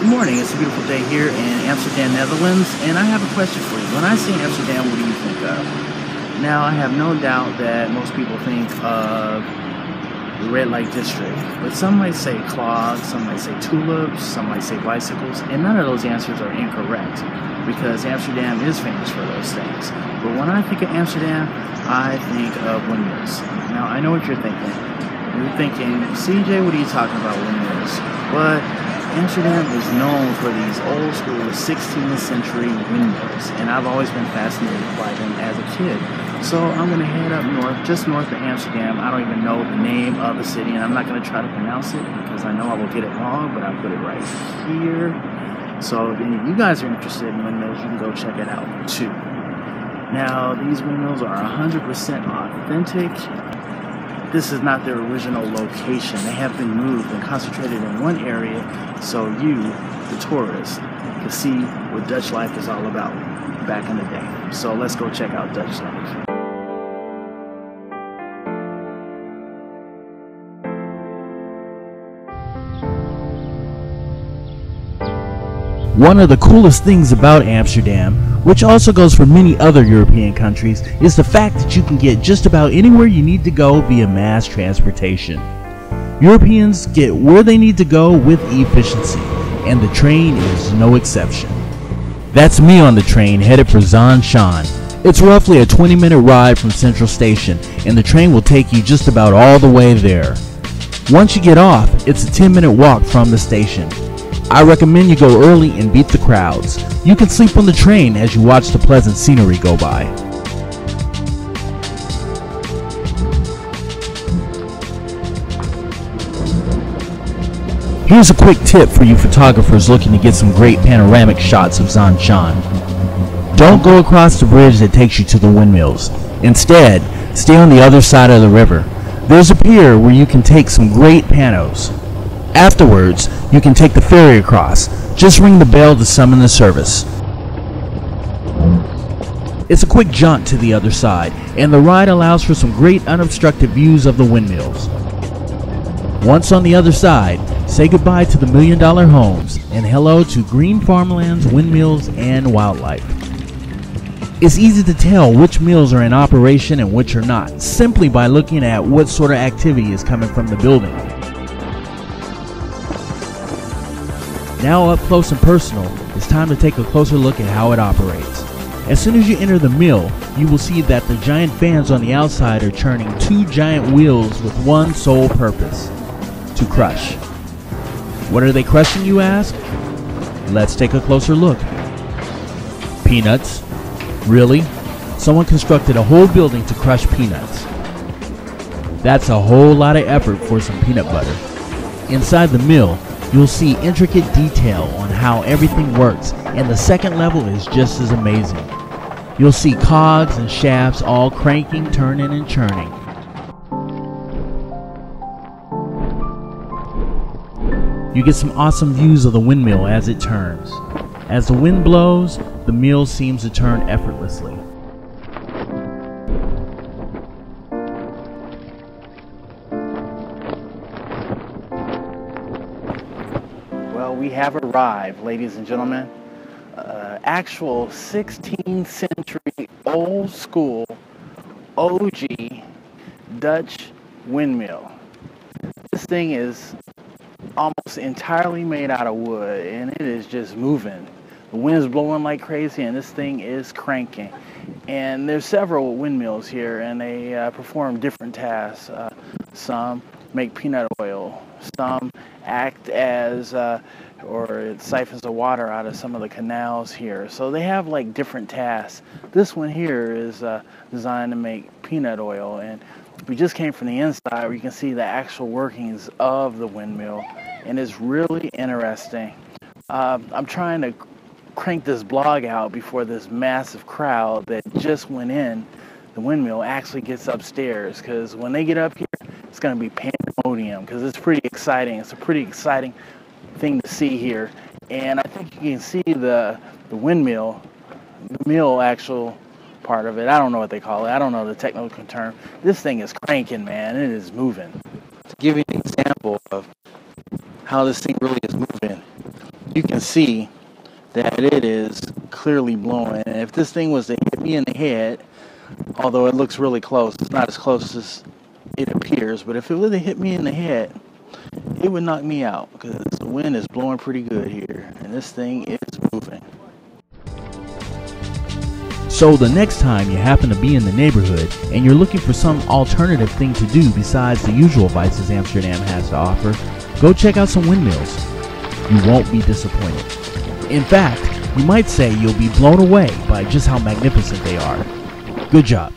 Good morning. It's a beautiful day here in Amsterdam, Netherlands, and I have a question for you. When I say Amsterdam, what do you think of? Now, I have no doubt that most people think of the red light district, but some might say clogs, some might say tulips, some might say bicycles, and none of those answers are incorrect because Amsterdam is famous for those things. But when I think of Amsterdam, I think of windmills. Now, I know what you're thinking. You're thinking, CJ, what are you talking about, windmills? But Amsterdam is known for these old school 16th century windmills, and I've always been fascinated by them as a kid. So I'm going to head up north, just north of Amsterdam. I don't even know the name of the city, and I'm not going to try to pronounce it because I know I will get it wrong, but I'll put it right here. So if any of you guys are interested in windmills, you can go check it out too. Now, these windmills are 100% authentic. This is not their original location. They have been moved and concentrated in one area so you, the tourist, can see what Dutch life is all about back in the day. So let's go check out Dutch life. One of the coolest things about Amsterdam, which also goes for many other European countries, is the fact that you can get just about anywhere you need to go via mass transportation. Europeans get where they need to go with efficiency, and the train is no exception. That's me on the train headed for Zaanse Schans. It's roughly a 20-minute ride from Central Station, and the train will take you just about all the way there. Once you get off, it's a 10-minute walk from the station. I recommend you go early and beat the crowds. You can sleep on the train as you watch the pleasant scenery go by. Here's a quick tip for you photographers looking to get some great panoramic shots of Zaanse Schans. Don't go across the bridge that takes you to the windmills. Instead, stay on the other side of the river. There's a pier where you can take some great panos. Afterwards, you can take the ferry across. Just ring the bell to summon the service. It's a quick jaunt to the other side, and the ride allows for some great unobstructed views of the windmills. Once on the other side, say goodbye to the million-dollar homes and hello to green farmlands, windmills, and wildlife. It's easy to tell which mills are in operation and which are not, simply by looking at what sort of activity is coming from the building. Now up close and personal, it's time to take a closer look at how it operates. As soon as you enter the mill, you will see that the giant fans on the outside are churning two giant wheels with one sole purpose: to crush. What are they crushing, you ask? Let's take a closer look. Peanuts? Really? Someone constructed a whole building to crush peanuts. That's a whole lot of effort for some peanut butter. Inside the mill, you'll see intricate detail on how everything works, and the second level is just as amazing. You'll see cogs and shafts all cranking, turning, and churning. You get some awesome views of the windmill as it turns. As the wind blows, the mill seems to turn effortlessly. Well, we have arrived, ladies and gentlemen. Actual 16th century old school OG Dutch windmill. This thing is almost entirely made out of wood, and it is just moving. The wind's blowing like crazy, and this thing is cranking. And there's several windmills here, and they perform different tasks. Some make peanut oil. Some act as, or it siphons the water out of some of the canals here. So they have like different tasks. This one here is designed to make peanut oil, and we just came from the inside where you can see the actual workings of the windmill, and it's really interesting. I'm trying to crank this blog out before this massive crowd that just went in the windmill actually gets upstairs, because when they get up here, it's going to be pandemonium, because it's pretty exciting. It's a pretty exciting thing to see here. And I think you can see the windmill, the mill actual part of it. I don't know what they call it. I don't know the technical term. This thing is cranking, man. It is moving. To give you an example of how this thing really is moving, you can see that it is clearly blowing. And if this thing was to hit me in the head, although it looks really close, it's not as close as it appears, but if it would have hit me in the head, it would knock me out because the wind is blowing pretty good here, and this thing is moving. So the next time you happen to be in the neighborhood and you're looking for some alternative thing to do besides the usual vices Amsterdam has to offer, go check out some windmills. You won't be disappointed. In fact, you might say you'll be blown away by just how magnificent they are. Good job.